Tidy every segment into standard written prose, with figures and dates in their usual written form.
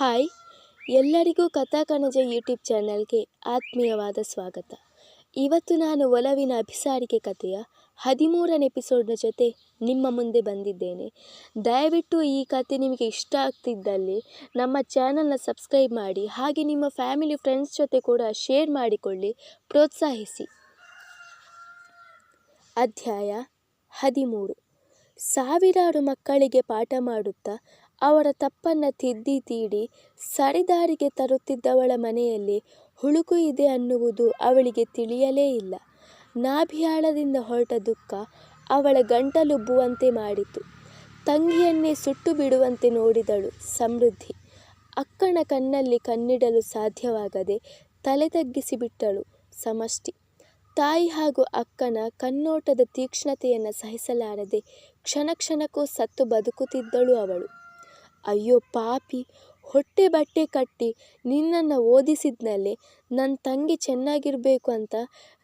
Hi, ಎಲ್ಲರಿಗೂ ಕಥಾಕಣಜ YouTube ಚಾನಲ್ಗೆ ಆತ್ಮೀಯವಾದ ಸ್ವಾಗತ. ಇವತ್ತು ನಾನು ಒಲವಿನ ಅಭಿಸಾರಿಕೆ ಕಥೆಯ 13ನೇ ಎಪಿಸೋಡ್ನ ಜೊತೆ ನಿಮ್ಮ ಮುಂದೆ ಬಂದಿದ್ದೇನೆ. ದಯವಿಟ್ಟು ಈ ಕಥೆ ನಿಮಗೆ ಇಷ್ಟ ಆಗ್ತಿದ್ದಲ್ಲಿ ನಮ್ಮ ಚಾನಲ್ನ ಸಬ್ಸ್ಕ್ರೈಬ್ ಮಾಡಿ, ಹಾಗೆ ನಿಮ್ಮ ಫ್ಯಾಮಿಲಿ ಫ್ರೆಂಡ್ಸ್ ಜೊತೆ ಕೂಡ ಶೇರ್ ಮಾಡಿಕೊಳ್ಳಿ, ಪ್ರೋತ್ಸಾಹಿಸಿ. ಅಧ್ಯಾಯ 13. ಸಾವಿರಾರು ಮಕ್ಕಳಿಗೆ ಪಾಠ ಮಾಡುತ್ತಾ ಅವರ ತಪ್ಪನ್ನು ತಿದ್ದಿ ತೀಡಿ ಸರಿದಾರಿಗೆ ತರುತ್ತಿದ್ದವಳ ಮನೆಯಲ್ಲಿ ಹುಳುಕು ಇದೆ ಅನ್ನುವುದು ಅವಳಿಗೆ ತಿಳಿಯಲೇ ಇಲ್ಲ. ನಾಭಿಯಾಳದಿಂದ ಹೊರಟ ದುಃಖ ಅವಳ ಗಂಟಲುಬ್ಬುವಂತೆ ಮಾಡಿತು. ತಂಗಿಯನ್ನೇ ಸುಟ್ಟು ಬಿಡುವಂತೆ ನೋಡಿದಳು ಸಮೃದ್ಧಿ. ಅಕ್ಕನ ಕಣ್ಣಲ್ಲಿ ಕಣ್ಣಿಡಲು ಸಾಧ್ಯವಾಗದೆ ತಲೆ ತಗ್ಗಿಸಿಬಿಟ್ಟಳು ಸಮಷ್ಟಿ. ತಾಯಿ ಹಾಗೂ ಅಕ್ಕನ ಕಣ್ಣೋಟದ ತೀಕ್ಷ್ಣತೆಯನ್ನು ಸಹಿಸಲಾರದೆ ಕ್ಷಣ ಕ್ಷಣಕ್ಕೂ ಸತ್ತು ಬದುಕುತ್ತಿದ್ದಳು ಅವಳು. ಅಯ್ಯೋ ಪಾಪಿ, ಹೊಟ್ಟೆ ಬಟ್ಟೆ ಕಟ್ಟಿ ನಿನ್ನನ್ನು ಓದಿಸಿದ್ನಲ್ಲೇ, ನನ್ನ ತಂಗಿ ಚೆನ್ನಾಗಿರಬೇಕು ಅಂತ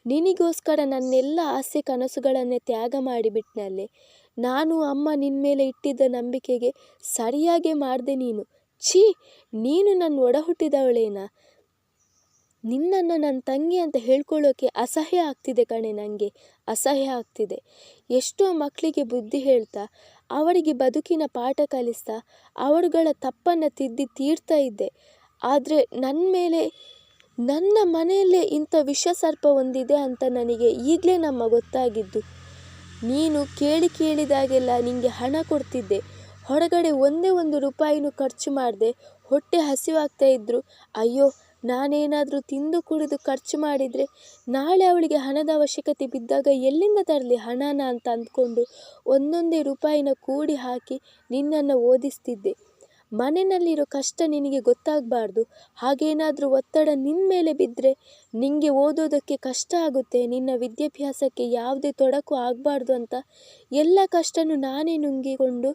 ನಿನಗೋಸ್ಕರ ನನ್ನೆಲ್ಲ ಆಸೆ ಕನಸುಗಳನ್ನೇ ತ್ಯಾಗ ಮಾಡಿಬಿಟ್ನಲ್ಲೇ. ನಾನು ಅಮ್ಮ ನಿನ್ನ ಮೇಲೆ ಇಟ್ಟಿದ್ದ ನಂಬಿಕೆಗೆ ಸರಿಯಾಗೇ ಮಾಡಿದೆ ನೀನು. ಛೀ, ನೀನು ನನ್ನ ಒಡ ಹುಟ್ಟಿದವಳೇನಾ? ನಿನ್ನನ್ನು ನನ್ನ ತಂಗಿ ಅಂತ ಹೇಳ್ಕೊಳ್ಳೋಕೆ ಅಸಹ್ಯ ಆಗ್ತಿದೆ ಕಣೆ, ನನಗೆ ಅಸಹ್ಯ ಆಗ್ತಿದೆ. ಎಷ್ಟೋ ಮಕ್ಕಳಿಗೆ ಬುದ್ಧಿ ಹೇಳ್ತಾ, ಅವರಿಗೆ ಬದುಕಿನ ಪಾಠ ಕಲಿಸ್ತಾ, ಅವರುಗಳ ತಪ್ಪನ್ನು ತಿದ್ದಿ ತೀರ್ತಾ ಇದ್ದೆ. ಆದರೆ ನನ್ನ ಮನೆಯಲ್ಲೇ ಇಂಥ ವಿಷ ಸರ್ಪ ಒಂದಿದೆ ಅಂತ ನನಗೆ ಈಗಲೇ ಗೊತ್ತಾಗಿದ್ದು. ನೀನು ಕೇಳಿದಾಗೆಲ್ಲ ನಿನಗೆ ಹಣ ಕೊಡ್ತಿದ್ದೆ. ಹೊರಗಡೆ ಒಂದೇ ಒಂದು ರೂಪಾಯಿನೂ ಖರ್ಚು ಮಾಡದೆ ಹೊಟ್ಟೆ ಹಸಿವಾಗ್ತಾ ಇದ್ರು, ಅಯ್ಯೋ ನಾನೇನಾದರೂ ತಿಂದು ಕುಡಿದು ಖರ್ಚು ಮಾಡಿದರೆ ನಾಳೆ ಅವಳಿಗೆ ಹಣದ ಅವಶ್ಯಕತೆ ಬಿದ್ದಾಗ ಎಲ್ಲಿಂದ ತರಲಿ ಹಣನ ಅಂತ ಅಂದ್ಕೊಂಡು ಒಂದೊಂದೇ ರೂಪಾಯಿನ ಕೂಡಿ ಹಾಕಿ ನಿನ್ನನ್ನು ಓದಿಸ್ತಿದ್ದೆ. ಮನೆಯಲ್ಲಿರೋ ಕಷ್ಟ ನಿನಗೆ ಗೊತ್ತಾಗಬಾರ್ದು. ಹಾಗೇನಾದರೂ ಒತ್ತಡ ನಿನ್ನ ಮೇಲೆ ಬಿದ್ದರೆ ನಿನಗೆ ಓದೋದಕ್ಕೆ ಕಷ್ಟ ಆಗುತ್ತೆ, ನಿನ್ನ ವಿದ್ಯಾಭ್ಯಾಸಕ್ಕೆ ಯಾವುದೇ ತೊಡಕು ಆಗಬಾರ್ದು ಅಂತ ಎಲ್ಲ ಕಷ್ಟನೂ ನಾನೇ ನುಂಗಿಕೊಂಡು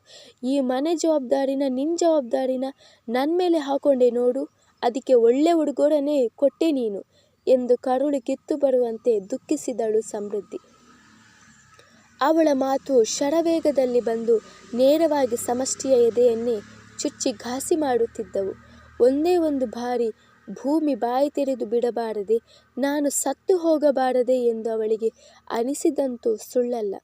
ಈ ಮನೆ ಜವಾಬ್ದಾರಿನ ನಿನ್ನ ಜವಾಬ್ದಾರಿನ ನನ್ನ ಮೇಲೆ ಹಾಕೊಂಡೆ ನೋಡು. ಅದಕ್ಕೆ ಒಳ್ಳೆ ಉಡುಗೊರೆನೇ ಕೊಟ್ಟೆ ನೀನು ಎಂದು ಕರುಳು ಕಿತ್ತು ಬರುವಂತೆ ದುಃಖಿಸಿದಳು ಸಮೃದ್ಧಿ. ಅವಳ ಮಾತು ಶರವೇಗದಲ್ಲಿ ಬಂದು ನೇರವಾಗಿ ಸಮಷ್ಟಿಯ ಎದೆಯನ್ನೇ ಚುಚ್ಚಿ ಘಾಸಿ ಮಾಡುತ್ತಿದ್ದವು. ಒಂದೇ ಒಂದು ಬಾರಿ ಭೂಮಿ ಬಾಯಿ ತೆರೆದು ಬಿಡಬಾರದೆ, ನಾನು ಸತ್ತು ಹೋಗಬಾರದೆ ಎಂದು ಅವಳಿಗೆ ಅನಿಸಿದಂತೂ ಸುಳ್ಳಲ್ಲ.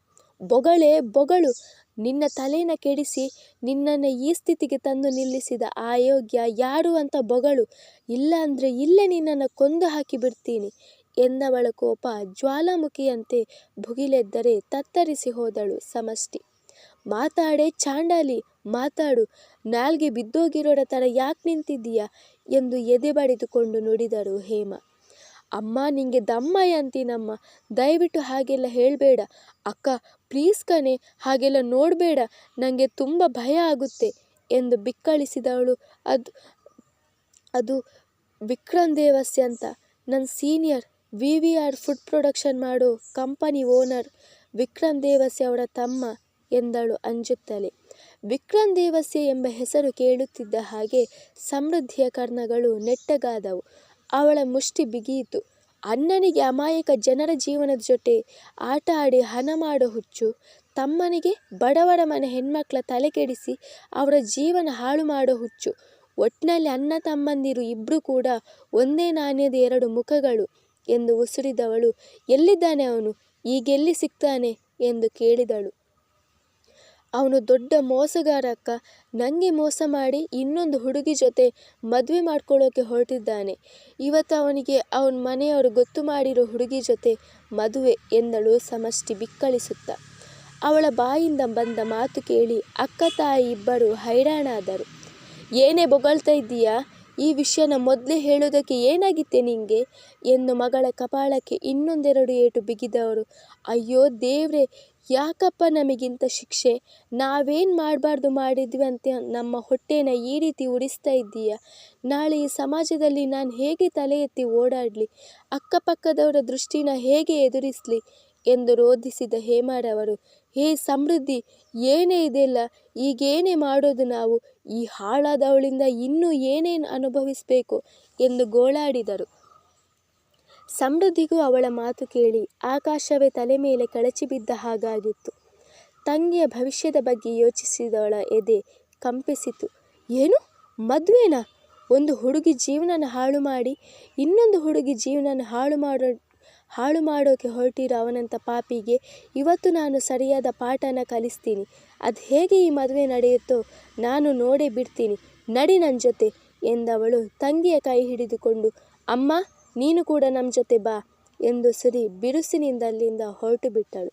ಬೊಗಳೇ ಬೊಗಳು, ನಿನ್ನ ತಲೆನ ಕೆಡಿಸಿ ನಿನ್ನನ್ನು ಈ ಸ್ಥಿತಿಗೆ ತಂದು ನಿಲ್ಲಿಸಿದ ಆ ಯೋಗ್ಯ ಯಾರು ಅಂತ ಬೊಗಳು, ಇಲ್ಲ ಅಂದರೆ ಇಲ್ಲೇ ನಿನ್ನನ್ನು ಕೊಂದು ಹಾಕಿ ಬಿಡ್ತೀನಿ ಎಂದವಳ ಕೋಪ ಜ್ವಾಲಾಮುಖಿಯಂತೆ ಭುಗಿಲೆದ್ದರೆ ತತ್ತರಿಸಿ ಹೋದಳು ಸಮಷ್ಟಿ. ಮಾತಾಡೆ ಚಾಂಡಾಲಿ, ಮಾತಾಡು, ನಾಲ್ಗೆ ಬಿದ್ದೋಗಿರೋರ ಥರ ಯಾಕೆ ನಿಂತಿದ್ದೀಯಾ ಎಂದು ಎದೆ ಬಡಿದುಕೊಂಡು ನುಡಿದರು ಹೇಮ. ಅಮ್ಮ, ನಿಂಗೆ ದಮ್ಮಯ್ಯ ಅಂತೀನಮ್ಮ, ದಯವಿಟ್ಟು ಹಾಗೆಲ್ಲ ಹೇಳಬೇಡ ಅಕ್ಕ, ಪ್ಲೀಸ್ ಕಣೆ, ಹಾಗೆಲ್ಲ ನೋಡಬೇಡ, ನನಗೆ ತುಂಬ ಭಯ ಆಗುತ್ತೆ ಎಂದು ಬಿಕ್ಕಳಿಸಿದವಳು. ಅದು ವಿಕ್ರಮ್ ದೇವಸ್ಯ ಅಂತ, ನನ್ನ ಸೀನಿಯರ್, VVR ಫುಡ್ ಪ್ರೊಡಕ್ಷನ್ ಮಾಡೋ ಕಂಪನಿ ಓನರ್ ವಿಕ್ರಮ್ ದೇವಸ್ಯ ಅವರ ತಮ್ಮ ಎಂದಳು ಅಂಜುತ್ತಲೇ. ವಿಕ್ರಮ್ ದೇವಸ್ಯ ಎಂಬ ಹೆಸರು ಕೇಳುತ್ತಿದ್ದ ಹಾಗೆ ಸಮೃದ್ಧಿಯ ಕರ್ಣಗಳು ನೆಟ್ಟಗಾದವು. ಅವಳ ಮುಷ್ಟಿ ಬಿಗಿಯಿತು. ಅಣ್ಣನಿಗೆ ಅಮಾಯಕ ಜನರ ಜೀವನದ ಜೊತೆ ಆಟ ಆಡಿ ಹಣ ಮಾಡೋ ಹುಚ್ಚು, ತಮ್ಮನಿಗೆ ಬಡವರ ಮನೆ ಹೆಣ್ಮಕ್ಳ ತಲೆ ಕೆಡಿಸಿ ಅವರ ಜೀವನ ಹಾಳು ಮಾಡೋ ಹುಚ್ಚು. ಒಟ್ಟಿನಲ್ಲಿ ಅಣ್ಣ ತಮ್ಮಂದಿರು ಇಬ್ಬರು ಕೂಡ ಒಂದೇ ನಾಣ್ಯದ ಎರಡು ಮುಖಗಳು ಎಂದು ಉಸುರಿದವಳು. ಎಲ್ಲಿದ್ದಾನೆ ಅವನು, ಈಗೆಲ್ಲಿ ಸಿಗ್ತಾನೆ ಎಂದು ಕೇಳಿದಳು. ಅವನು ದೊಡ್ಡ ಮೋಸಗಾರ ಅಕ್ಕ, ನನಗೆ ಮೋಸ ಮಾಡಿ ಇನ್ನೊಂದು ಹುಡುಗಿ ಜೊತೆ ಮದುವೆ ಮಾಡ್ಕೊಳ್ಳೋಕೆ ಹೊರಟಿದ್ದಾನೆ. ಇವತ್ತು ಅವನಿಗೆ ಅವನ ಮನೆಯವರು ಗೊತ್ತು ಮಾಡಿರೋ ಹುಡುಗಿ ಜೊತೆ ಮದುವೆ ಎಂದಳು ಸಮಷ್ಟಿ ಬಿಕ್ಕಳಿಸುತ್ತ. ಅವಳ ಬಾಯಿಂದ ಬಂದ ಮಾತು ಕೇಳಿ ಅಕ್ಕ ತಾಯಿ ಇಬ್ಬರು ಹೈರಾಣಾದರು. ಏನೇ ಬೊಗಳ್ತಾ ಇದ್ದೀಯಾ, ಈ ವಿಷಯನ ಮೊದಲೇ ಹೇಳೋದಕ್ಕೆ ಏನಾಗಿತ್ತೆ ನಿಂಗೆ ಎಂದು ಮಗಳ ಕಪಾಳಕ್ಕೆ ಇನ್ನೊಂದೆರಡು ಏಟು ಬಿಗಿದವರು. ಅಯ್ಯೋ ದೇವ್ರೆ, ಯಾಕಪ್ಪ ನಮಗಿಂತ ಶಿಕ್ಷೆ? ನಾವೇನು ಮಾಡಬಾರ್ದು ಮಾಡಿದ್ವಿ ಅಂತ ನಮ್ಮ ಹೊಟ್ಟೆನ ಈ ರೀತಿ ಉರಿಸ್ತಾ ಇದ್ದೀಯ? ನಾಳೆ ಈ ಸಮಾಜದಲ್ಲಿ ನಾನು ಹೇಗೆ ತಲೆ ಎತ್ತಿ ಓಡಾಡಲಿ? ಅಕ್ಕಪಕ್ಕದವರ ದೃಷ್ಟಿನ ಹೇಗೆ ಎದುರಿಸಲಿ ಎಂದು ರೋಧಿಸಿದ ಹೇಮರವರು. ಹೇ ಸಮೃದ್ಧಿ, ಏನೇ ಇದೆಲ್ಲ, ಈಗೇನೇ ಮಾಡೋದು ನಾವು? ಈ ಹಾಳಾದವಳಿಂದ ಇನ್ನೂ ಏನೇನು ಅನುಭವಿಸಬೇಕು ಎಂದು ಗೋಳಾಡಿದರು. ಸಮೃದ್ಧಿಗೂ ಅವಳ ಮಾತು ಕೇಳಿ ಆಕಾಶವೇ ತಲೆ ಮೇಲೆ ಕಳಚಿ ಬಿದ್ದ ಹಾಗಾಗಿತ್ತು. ತಂಗಿಯ ಭವಿಷ್ಯದ ಬಗ್ಗೆ ಯೋಚಿಸಿದವಳ ಎದೆ ಕಂಪಿಸಿತು. ಏನು, ಮದುವೆನಾ? ಒಂದು ಹುಡುಗಿ ಜೀವನನ ಹಾಳು ಮಾಡಿ ಇನ್ನೊಂದು ಹುಡುಗಿ ಜೀವನನ ಹಾಳು ಮಾಡೋಕೆ ಹೊರಟಿರೋ ಅವನಂಥ ಪಾಪಿಗೆ ಇವತ್ತು ನಾನು ಸರಿಯಾದ ಪಾಠನ ಕಲಿಸ್ತೀನಿ. ಅದು ಹೇಗೆ ಈ ಮದುವೆ ನಡೆಯುತ್ತೋ ನಾನು ನೋಡೇ ಬಿಡ್ತೀನಿ, ನಡಿ ನನ್ನ ಜೊತೆ ಎಂದವಳು ತಂಗಿಯ ಕೈ ಹಿಡಿದುಕೊಂಡು, ಅಮ್ಮ ನೀನು ಕೂಡ ನಮ್ಮ ಜೊತೆ ಬಾ ಎಂದು ಬಿರುಸಿನಿಂದ ಅಲ್ಲಿಂದ ಹೊರಟು ಬಿಟ್ಟಳು.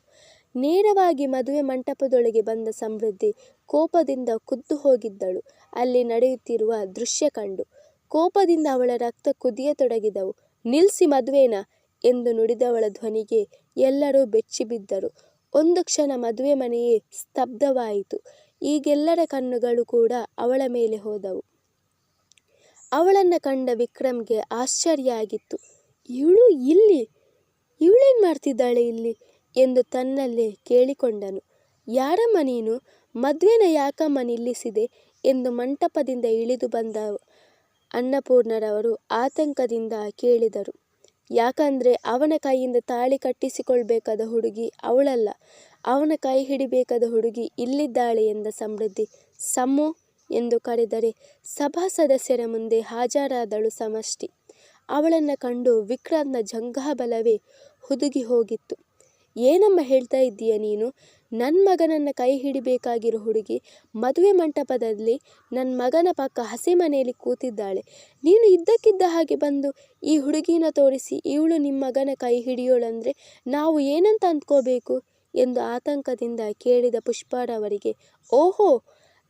ನೇರವಾಗಿ ಮದುವೆ ಮಂಟಪದೊಳಗೆ ಬಂದ ಸಮೃದ್ಧಿ ಕೋಪದಿಂದ ಕುದ್ದು ಹೋಗಿದ್ದಳು. ಅಲ್ಲಿ ನಡೆಯುತ್ತಿರುವ ದೃಶ್ಯ ಕಂಡು ಕೋಪದಿಂದ ಅವಳ ರಕ್ತ ಕುದಿಯತೊಡಗಿದವು. ನಿಲ್ಲಿಸಿ ಮದುವೆನ ಎಂದು ನುಡಿದವಳ ಧ್ವನಿಗೆ ಎಲ್ಲರೂ ಬೆಚ್ಚಿಬಿದ್ದರು. ಒಂದು ಕ್ಷಣ ಮದುವೆ ಮನೆಯೇ ಸ್ತಬ್ಧವಾಯಿತು. ಈಗೆಲ್ಲರ ಕಣ್ಣುಗಳು ಕೂಡ ಅವಳ ಮೇಲೆ ಹೋದವು. ಅವಳನ್ನು ಕಂಡ ವಿಕ್ರಮ್ಗೆ ಆಶ್ಚರ್ಯ ಆಗಿತ್ತು. ಇವಳೇನು ಮಾಡ್ತಿದ್ದಾಳೆ ಇಲ್ಲಿ ಎಂದು ತನ್ನಲ್ಲೇ ಕೇಳಿಕೊಂಡನು. ಯಾರಮ್ಮ ನೀನು? ಮದುವೆನ ಯಾಕಮ್ಮ ನಿಲ್ಲಿಸಿದೆ ಎಂದು ಮಂಟಪದಿಂದ ಇಳಿದು ಬಂದ ಅನ್ನಪೂರ್ಣರವರು ಆತಂಕದಿಂದ ಕೇಳಿದರು. ಯಾಕಂದರೆ ಅವನ ಕೈಯಿಂದ ತಾಳಿ ಕಟ್ಟಿಸಿಕೊಳ್ಬೇಕಾದ ಹುಡುಗಿ ಅವಳಲ್ಲ, ಅವನ ಕೈ ಹಿಡಿಬೇಕಾದ ಹುಡುಗಿ ಇಲ್ಲಿದ್ದಾಳೆ ಎಂದ ಸಮೃದ್ಧಿ. ಸಮ್ಮು ಎಂದು ಕರೆದರೆ ಸಭಾ ಸದಸ್ಯರ ಮುಂದೆ ಹಾಜರಾದಳು ಸಮಷ್ಟಿ. ಅವಳನ್ನು ಕಂಡು ವಿಕ್ರಾಂತ್ನ ಜಂಘಾಬಲವೇ ಹುದುಗಿ ಹೋಗಿತ್ತು. ಏನಮ್ಮ ಹೇಳ್ತಾ ಇದ್ದೀಯ ನೀನು? ನನ್ನ ಮಗನನ್ನು ಕೈ ಹಿಡಿಬೇಕಾಗಿರೋ ಹುಡುಗಿ ಮದುವೆ ಮಂಟಪದಲ್ಲಿ ನನ್ನ ಮಗನ ಪಕ್ಕ ಹಸಿ ಮನೆಯಲ್ಲಿ ಕೂತಿದ್ದಾಳೆ. ನೀನು ಇದ್ದಕ್ಕಿದ್ದ ಹಾಗೆ ಬಂದು ಈ ಹುಡುಗಿನ ತೋರಿಸಿ ಇವಳು ನಿಮ್ಮ ಮಗನ ಕೈ ಹಿಡಿಯೋಳಂದರೆ ನಾವು ಏನಂತ ಅಂದ್ಕೋಬೇಕು ಎಂದು ಆತಂಕದಿಂದ ಕೇಳಿದ ಪುಷ್ಪಾರವರಿಗೆ, ಓಹೋ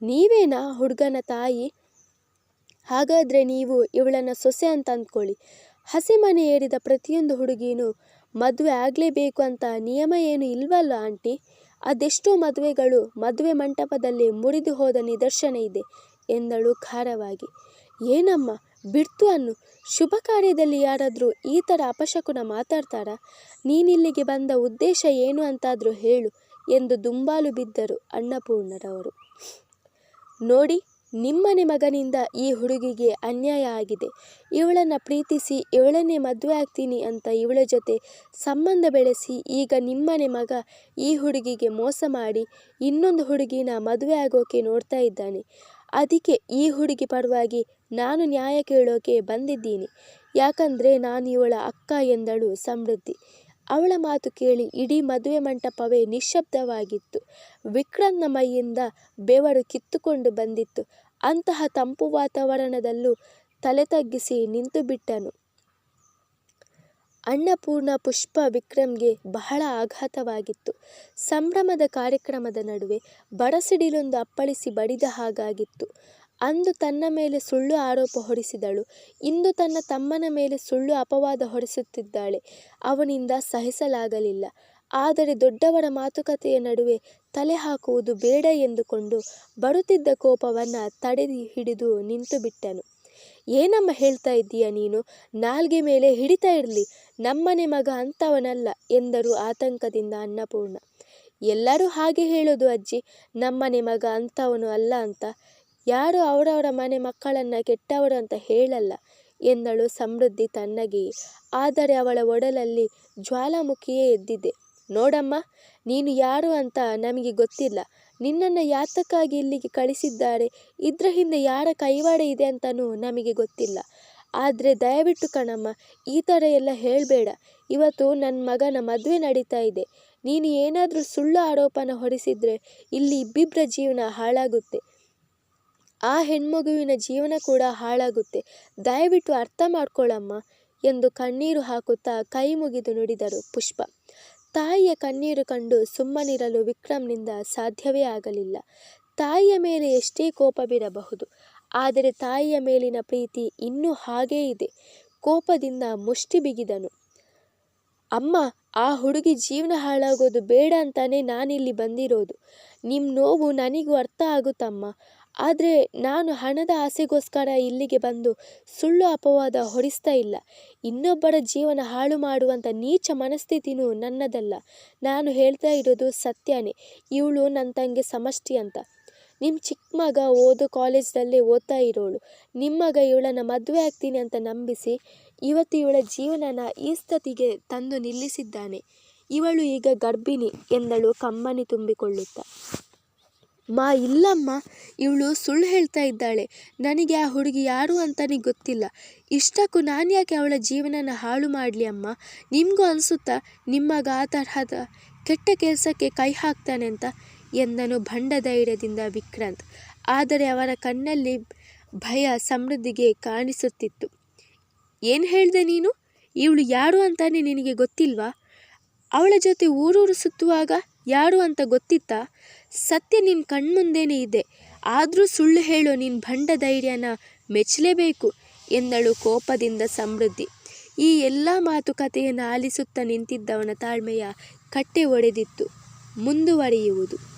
ನೀವೇನಾ ಹುಡುಗನ ತಾಯಿ? ಹಾಗಾದರೆ ನೀವು ಇವಳನ್ನು ಸೊಸೆ ಅಂತ ಅಂದ್ಕೊಳ್ಳಿ. ಹಸಿ ಮನೆ ಏರಿದ ಪ್ರತಿಯೊಂದು ಹುಡುಗಿನೂ ಮದುವೆ ಆಗಲೇಬೇಕು ಅಂತ ನಿಯಮ ಏನು ಇಲ್ವಲ್ಲ ಆಂಟಿ? ಅದೆಷ್ಟೋ ಮದುವೆಗಳು ಮದುವೆ ಮಂಟಪದಲ್ಲಿ ಮುರಿದು ಹೋದ ನಿದರ್ಶನ ಇದೆ ಎಂದಳು ಖಾರವಾಗಿ. ಏನಮ್ಮ ಬಿಡ್ತು ಅನ್ನು, ಶುಭ ಕಾರ್ಯದಲ್ಲಿ ಯಾರಾದರೂ ಈ ಥರ ಅಪಶಕುನ ಮಾತಾಡ್ತಾರಾ? ನೀನಿಲ್ಲಿಗೆ ಬಂದ ಉದ್ದೇಶ ಏನು ಅಂತಾದರೂ ಹೇಳು ಎಂದು ದುಂಬಾಲು ಬಿದ್ದರು ಅನ್ನಪೂರ್ಣರವರು. ನೋಡಿ, ನಿಮ್ಮನೆ ಮಗನಿಂದ ಈ ಹುಡುಗಿಗೆ ಅನ್ಯಾಯ ಆಗಿದೆ. ಇವಳನ್ನು ಪ್ರೀತಿಸಿ ಇವಳನ್ನೇ ಮದುವೆ ಆಗ್ತೀನಿ ಅಂತ ಇವಳ ಜೊತೆ ಸಂಬಂಧ ಬೆಳೆಸಿ ಈಗ ನಿಮ್ಮನೆ ಮಗ ಈ ಹುಡುಗಿಗೆ ಮೋಸ ಮಾಡಿ ಇನ್ನೊಂದು ಹುಡುಗಿನ ಮದುವೆ ಆಗೋಕೆ ನೋಡ್ತಾ ಇದ್ದಾನೆ. ಅದಕ್ಕೆ ಈ ಹುಡುಗಿ ಪರವಾಗಿ ನಾನು ನ್ಯಾಯ ಕೇಳೋಕೆ ಬಂದಿದ್ದೀನಿ. ಯಾಕಂದರೆ ನಾನು ಇವಳ ಅಕ್ಕ ಎಂದಳು ಸಮೃದ್ಧಿ. ಅವಳ ಮಾತು ಕೇಳಿ ಇಡೀ ಮದುವೆ ಮಂಟಪವೇ ನಿಶ್ಶಬ್ದವಾಗಿತ್ತು. ವಿಕ್ರಾಂತ್ನ ಮೈಯಿಂದ ಬೆವರು ಕಿತ್ತುಕೊಂಡು ಬಂದಿತ್ತು. ಅಂತಹ ತಂಪು ವಾತಾವರಣದಲ್ಲೂ ತಲೆ ತಗ್ಗಿಸಿ ನಿಂತು ಬಿಟ್ಟನು. ಅನ್ನಪೂರ್ಣ ಪುಷ್ಪ ವಿಕ್ರಮ್ಗೆ ಬಹಳ ಆಘಾತವಾಗಿತ್ತು. ಸಂಭ್ರಮದ ಕಾರ್ಯಕ್ರಮದ ನಡುವೆ ಬಡಸಿಡಿಲೊಂದು ಅಪ್ಪಳಿಸಿ ಬಡಿದ ಹಾಗಾಗಿತ್ತು. ಅಂದು ತನ್ನ ಮೇಲೆ ಸುಳ್ಳು ಆರೋಪ ಹೊರಿಸಿದಳು, ಇಂದು ತನ್ನ ತಮ್ಮನ ಮೇಲೆ ಸುಳ್ಳು ಅಪವಾದ ಹೊರಿಸುತ್ತಿದ್ದಾಳೆ. ಅವನಿಂದ ಸಹಿಸಲಾಗಲಿಲ್ಲ. ಆದರೆ ದೊಡ್ಡವರ ಮಾತುಕತೆಯ ನಡುವೆ ತಲೆ ಹಾಕುವುದು ಬೇಡ ಎಂದುಕೊಂಡು ಬರುತ್ತಿದ್ದ ಕೋಪವನ್ನು ತಡೆದು ಹಿಡಿದು ನಿಂತು ಬಿಟ್ಟನು. ಏನಮ್ಮ ಹೇಳ್ತಾ ಇದ್ದೀಯ ನೀನು? ನಾಲ್ಗೆ ಮೇಲೆ ಹಿಡಿತಾ ಇರಲಿ, ನಮ್ಮನೆ ಮಗ ಅಂತವನಲ್ಲ ಎಂದರು ಆತಂಕದಿಂದ ಅನ್ನಪೂರ್ಣ. ಎಲ್ಲರೂ ಹಾಗೆ ಹೇಳೋದು ಅಜ್ಜಿ, ನಮ್ಮನೆ ಮಗ ಅಂತವನು ಅಲ್ಲ ಅಂತ. ಯಾರು ಅವರವರ ಮನೆ ಮಕ್ಕಳನ್ನು ಕೆಟ್ಟವರು ಅಂತ ಹೇಳಲ್ಲ ಎಂದಳು ಸಮೃದ್ಧಿ ತನ್ನಗೆಯೇ. ಆದರೆ ಅವಳ ಒಡಲಲ್ಲಿ ಜ್ವಾಲಾಮುಖಿಯೇ ಎದ್ದಿದೆ. ನೋಡಮ್ಮ, ನೀನು ಯಾರು ಅಂತ ನಮಗೆ ಗೊತ್ತಿಲ್ಲ. ನಿನ್ನನ್ನು ಯಾತಕ್ಕಾಗಿ ಇಲ್ಲಿಗೆ ಕಳಿಸಿದ್ದಾರೆ, ಇದರ ಹಿಂದೆ ಯಾರ ಕೈವಾಡ ಇದೆ ಅಂತಲೂ ನಮಗೆ ಗೊತ್ತಿಲ್ಲ. ಆದರೆ ದಯವಿಟ್ಟು ಕಣಮ್ಮ, ಈ ಥರ ಎಲ್ಲ ಹೇಳಬೇಡ. ಇವತ್ತು ನನ್ನ ಮಗನ ಮದುವೆ ನಡೀತಾ ಇದೆ. ನೀನು ಏನಾದರೂ ಸುಳ್ಳು ಆರೋಪನ ಹೊರಿಸಿದರೆ ಇಲ್ಲಿ ಇಬ್ಬಿಬ್ಬರ ಜೀವನ ಹಾಳಾಗುತ್ತೆ. ಆ ಹೆಣ್ಮಗುವಿನ ಜೀವನ ಕೂಡ ಹಾಳಾಗುತ್ತೆ. ದಯವಿಟ್ಟು ಅರ್ಥ ಮಾಡ್ಕೊಳ್ಳಮ್ಮ ಎಂದು ಕಣ್ಣೀರು ಹಾಕುತ್ತಾ ಕೈ ಮುಗಿದು ನುಡಿದರು ಪುಷ್ಪ. ತಾಯಿಯ ಕಣ್ಣೀರು ಕಂಡು ಸುಮ್ಮನಿರಲು ವಿಕ್ರಮ್ನಿಂದ ಸಾಧ್ಯವೇ ಆಗಲಿಲ್ಲ. ತಾಯಿಯ ಮೇಲೆ ಎಷ್ಟೇ ಕೋಪವಿರಬಹುದು, ಆದರೆ ತಾಯಿಯ ಮೇಲಿನ ಪ್ರೀತಿ ಇನ್ನೂ ಹಾಗೇ ಇದೆ. ಕೋಪದಿಂದ ಮುಷ್ಟಿ ಬಿಗಿದನು. ಅಮ್ಮ, ಆ ಹುಡುಗಿ ಜೀವನ ಹಾಳಾಗೋದು ಬೇಡ ಅಂತಾನೆ ನಾನಿಲ್ಲಿ ಬಂದಿರೋದು. ನಿಮ್ಮ ನೋವು ನನಗೂ ಅರ್ಥ ಆಗುತ್ತಮ್ಮ. ಆದರೆ ನಾನು ಹಣದ ಆಸೆಗೋಸ್ಕರ ಇಲ್ಲಿಗೆ ಬಂದು ಸುಳ್ಳು ಅಪವಾದ ಹೊರಿಸ್ತಾ ಇಲ್ಲ. ಇನ್ನೊಬ್ಬರ ಜೀವನ ಹಾಳು ಮಾಡುವಂಥ ನೀಚ ಮನಸ್ಥಿತಿನೂ ನನ್ನದಲ್ಲ. ನಾನು ಹೇಳ್ತಾ ಇರೋದು ಸತ್ಯನೇ. ಇವಳು ನನ್ನ ತಂಗಿ ಸಮಷ್ಟಿ ಅಂತ. ನಿಮ್ಮ ಚಿಕ್ಕ ಮಗ ಓದೋ ಕಾಲೇಜ್ದಲ್ಲೇ ಓದ್ತಾ ಇರೋಳು. ನಿಮ್ಮ ಮಗ ಇವಳನ್ನು ಮದುವೆ ಆಗ್ತೀನಿ ಅಂತ ನಂಬಿಸಿ ಇವತ್ತು ಇವಳ ಜೀವನನ ಈ ಸ್ಥಿತಿಗೆ ತಂದು ನಿಲ್ಲಿಸಿದ್ದಾನೆ. ಇವಳು ಈಗ ಗರ್ಭಿಣಿ ಎಂದಳು ಕಮ್ಮನಿ ತುಂಬಿಕೊಳ್ಳುತ್ತಾ. ಮಾ ಇಲ್ಲಮ್ಮ, ಇವಳು ಸುಳ್ಳು ಹೇಳ್ತಾ ಇದ್ದಾಳೆ. ನನಗೆ ಆ ಹುಡುಗಿ ಯಾರು ಅಂತಲೇ ಗೊತ್ತಿಲ್ಲ. ಇಷ್ಟಕ್ಕೂ ನಾನು ಯಾಕೆ ಅವಳ ಜೀವನನ ಹಾಳು ಮಾಡಲಿ ಅಮ್ಮ? ನಿಮಗೂ ಅನಿಸುತ್ತಾ ನಿಮ್ಮ ಮಗ ಆ ತರಹದ ಕೆಟ್ಟ ಕೆಲಸಕ್ಕೆ ಕೈ ಹಾಕ್ತಾನೆ ಅಂತ ಎಂದನು ಭಂಡ ಧೈರ್ಯದಿಂದ ವಿಕ್ರಾಂತ್. ಆದರೆ ಅವರ ಕಣ್ಣಲ್ಲಿ ಭಯ ಸಮೃದ್ಧಿಗೆ ಕಾಣಿಸುತ್ತಿತ್ತು. ಏನು ಹೇಳಿದೆ ನೀನು? ಇವಳು ಯಾರು ಅಂತಾನೆ ನಿನಗೆ ಗೊತ್ತಿಲ್ವಾ? ಅವಳ ಜೊತೆ ಊರೂರು ಸುತ್ತುವಾಗ ಯಾರು ಅಂತ ಗೊತ್ತಿತ್ತಾ? ಸತ್ಯ ನಿನ್ನ ಕಣ್ಮುಂದೇನೇ ಇದೆ. ಆದರೂ ಸುಳ್ಳು ಹೇಳೋ ನಿನ್ನ ಭಂಡ ಧೈರ್ಯನ ಮೆಚ್ಚಲೇಬೇಕು ಎಂದಳು ಕೋಪದಿಂದ ಸಮೃದ್ಧಿ. ಈ ಎಲ್ಲ ಮಾತುಕತೆಯನ್ನು ಆಲಿಸುತ್ತಾ ನಿಂತಿದ್ದವನ ತಾಳ್ಮೆಯ ಕಟ್ಟೆ ಒಡೆದಿತ್ತು. ಮುಂದುವರಿಯುವುದು.